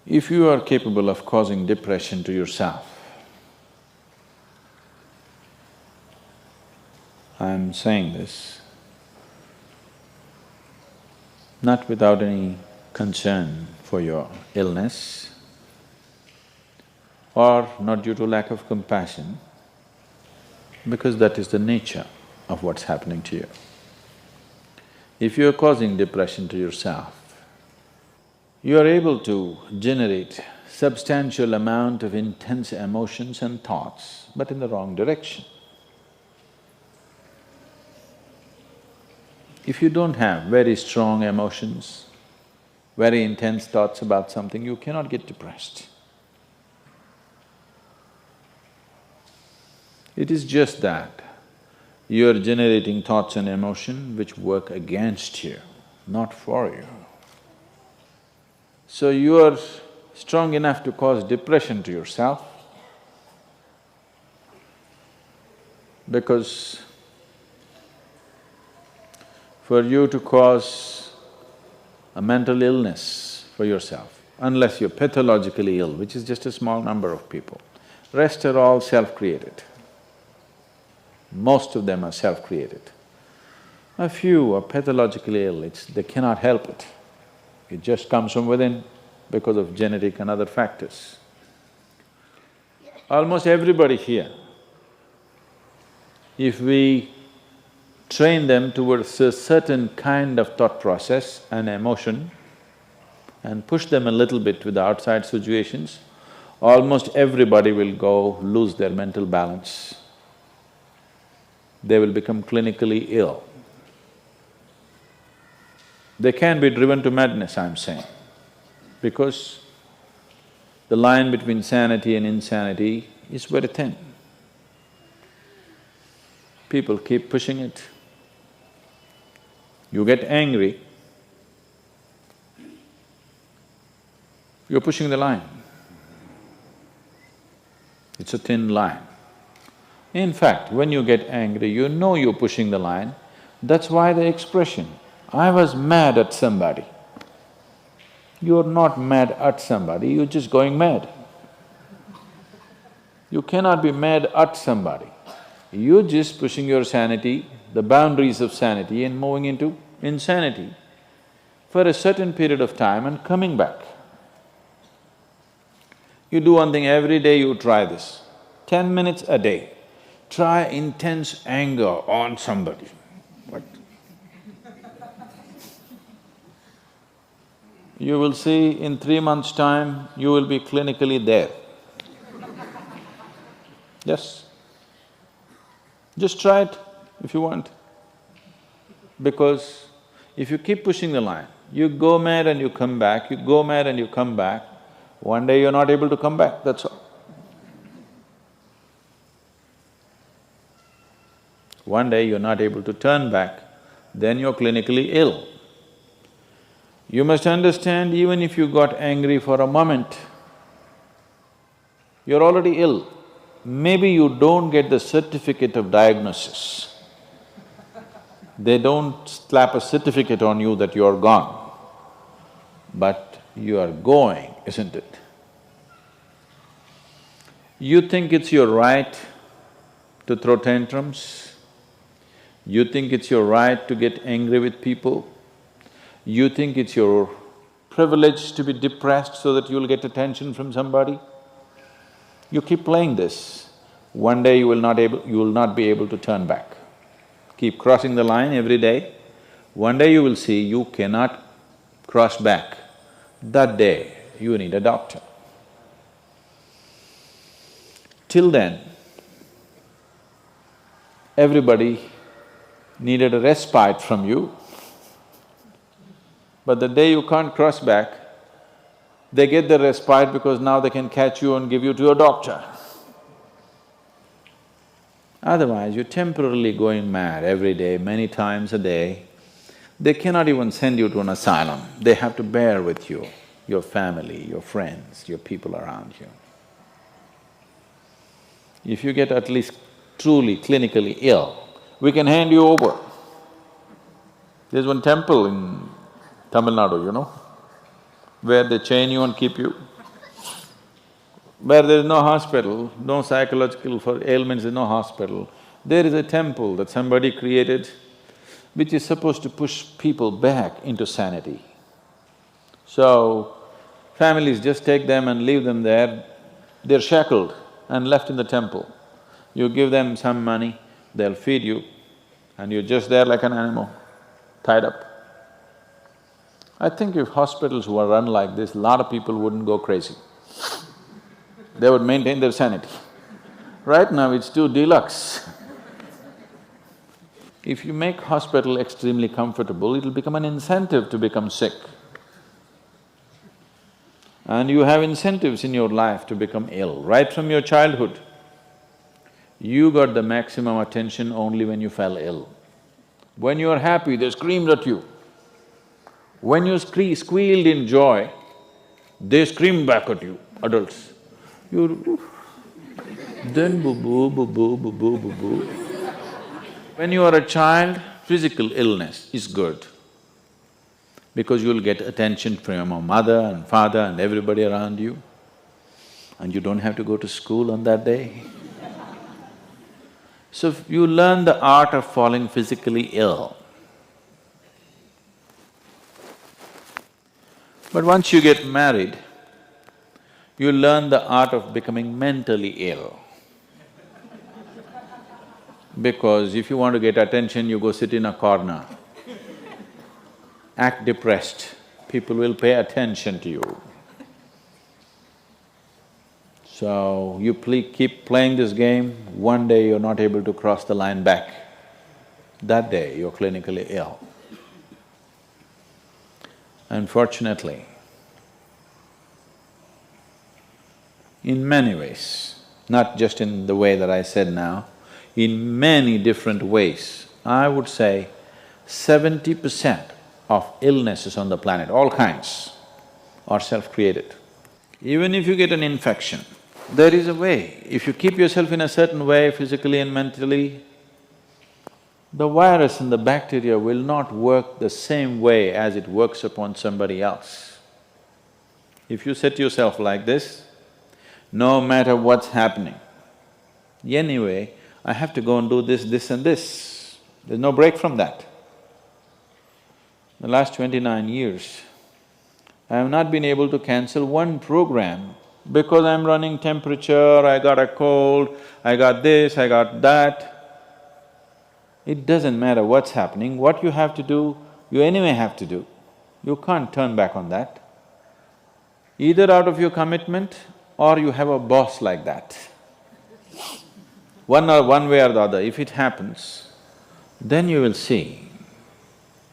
If you are capable of causing depression to yourself, I'm saying this not without any concern for your illness or not due to lack of compassion, because that is the nature of what's happening to you. If you're causing depression to yourself, you are able to generate substantial amount of intense emotions and thoughts, but in the wrong direction. If you don't have very strong emotions, very intense thoughts about something, you cannot get depressed. It is just that you are generating thoughts and emotion which work against you, not for you. So you are strong enough to cause depression to yourself because for you to cause a mental illness for yourself, unless you're pathologically ill, which is just a small number of people, rest are all self-created. Most of them are self-created. A few are pathologically ill, they cannot help it. It just comes from within because of genetic and other factors. Almost everybody here, if we train them towards a certain kind of thought process and emotion and push them a little bit with the outside situations, almost everybody will go lose their mental balance. They will become clinically ill. They can be driven to madness, I'm saying, because the line between sanity and insanity is very thin. People keep pushing it. You get angry, you're pushing the line. It's a thin line. In fact, when you get angry, you know you're pushing the line. That's why the expression, "I was mad at somebody." You're not mad at somebody, you're just going mad. You cannot be mad at somebody. You're just pushing your sanity, the boundaries of sanity, and moving into insanity for a certain period of time and coming back. You do one thing every day, you try this, 10 minutes a day. Try intense anger on somebody. What? You will see in 3 months' time, you will be clinically there. Yes. Just try it if you want. Because if you keep pushing the line, you go mad and you come back, you go mad and you come back, one day you're not able to come back, that's all. One day you're not able to turn back, then you're clinically ill. You must understand, even if you got angry for a moment, you're already ill. Maybe you don't get the certificate of diagnosis. They don't slap a certificate on you that you're gone, but you are going, isn't it? You think it's your right to throw tantrums, you think it's your right to get angry with people, you think it's your privilege to be depressed so that you'll get attention from somebody. You keep playing this, one day you will not be able to turn back. Keep crossing the line every day, one day you will see you cannot cross back. That day, you need a doctor. Till then, everybody needed a respite from you, but the day you can't cross back, they get the respite because now they can catch you and give you to a doctor. Otherwise, you're temporarily going mad every day, many times a day. They cannot even send you to an asylum, they have to bear with you, your family, your friends, your people around you. If you get at least truly clinically ill, we can hand you over. There's one temple in Tamil Nadu, you know. where they chain you and keep you. Where there is no hospital, no psychological for ailments, there's no hospital. There is a temple that somebody created which is supposed to push people back into sanity. So, families just take them and leave them there, they're shackled and left in the temple. You give them some money, they'll feed you, and you're just there like an animal, tied up. I think if hospitals were run like this, a lot of people wouldn't go crazy. They would maintain their sanity. Right now it's too deluxe. If you make hospital extremely comfortable, it'll become an incentive to become sick. And you have incentives in your life to become ill, right from your childhood. You got the maximum attention only when you fell ill. When you are happy, they screamed at you. When you squealed in joy, they screamed back at you, adults. You… then boo-boo, boo-boo, boo-boo, boo-boo. When you are a child, physical illness is good because you'll get attention from your mother and father and everybody around you, and you don't have to go to school on that day. So you learn the art of falling physically ill. But once you get married, you learn the art of becoming mentally ill. Because if you want to get attention, you go sit in a corner, act depressed, people will pay attention to you. So, you keep playing this game, one day you're not able to cross the line back. That day, you're clinically ill. Unfortunately, in many ways, not just in the way that I said now, in many different ways, I would say 70% of illnesses on the planet, all kinds, are self-created. Even if you get an infection, there is a way. If you keep yourself in a certain way, physically and mentally, the virus and the bacteria will not work the same way as it works upon somebody else. If you set yourself like this, no matter what's happening, anyway, I have to go and do this, this and this. There's no break from that. The last 29 years, I have not been able to cancel one program because I'm running temperature, I got a cold, I got this, I got that. It doesn't matter what's happening, what you have to do, you anyway have to do. You can't turn back on that. Either out of your commitment or you have a boss like that. One way or the other, if it happens, then you will see,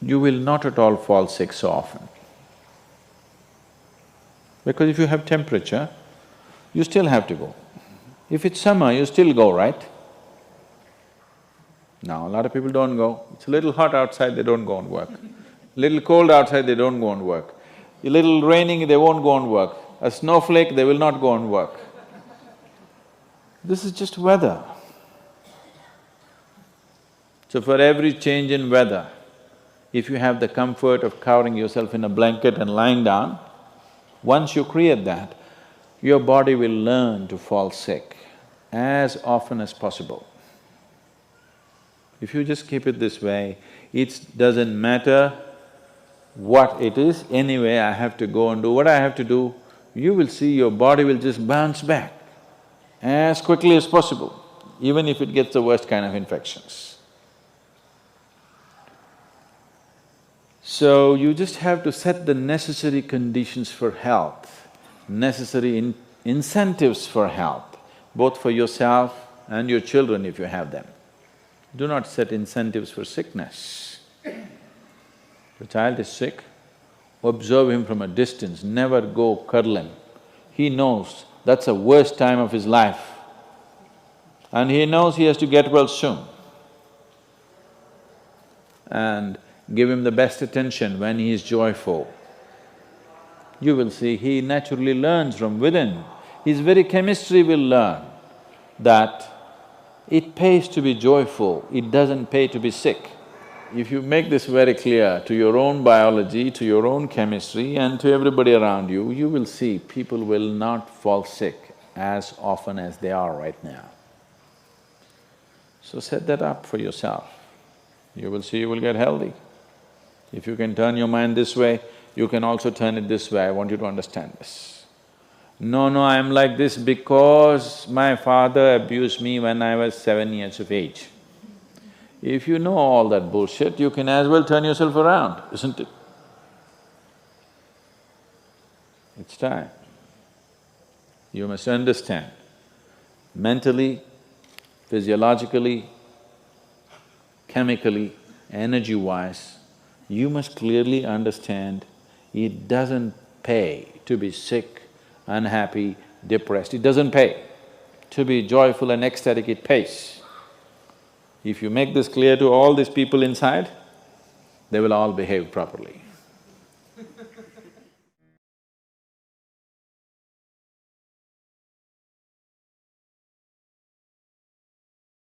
you will not at all fall sick so often. Because if you have temperature, you still have to go. If it's summer, you still go, right? Now, a lot of people don't go. It's a little hot outside, they don't go and work. Little cold outside, they don't go and work. A little raining, they won't go and work. A snowflake, they will not go and work. This is just weather. So for every change in weather, if you have the comfort of covering yourself in a blanket and lying down, once you create that, your body will learn to fall sick as often as possible. If you just keep it this way, it doesn't matter what it is, anyway I have to go and do what I have to do, you will see your body will just bounce back as quickly as possible, even if it gets the worst kind of infections. So, you just have to set the necessary conditions for health, necessary incentives for health, both for yourself and your children if you have them. Do not set incentives for sickness. The child is sick, observe him from a distance, never go cuddle him. He knows that's the worst time of his life and he knows he has to get well soon. And give him the best attention when he is joyful. You will see he naturally learns from within. His very chemistry will learn that it pays to be joyful, it doesn't pay to be sick. If you make this very clear to your own biology, to your own chemistry and to everybody around you, you will see people will not fall sick as often as they are right now. So set that up for yourself. You will see you will get healthy. If you can turn your mind this way, you can also turn it this way. I want you to understand this. No, I'm like this because my father abused me when I was 7 years of age. If you know all that bullshit, you can as well turn yourself around, isn't it? It's time. You must understand, mentally, physiologically, chemically, energy-wise, you must clearly understand it doesn't pay to be sick, unhappy, depressed. It doesn't pay. To be joyful and ecstatic, it pays. If you make this clear to all these people inside, they will all behave properly.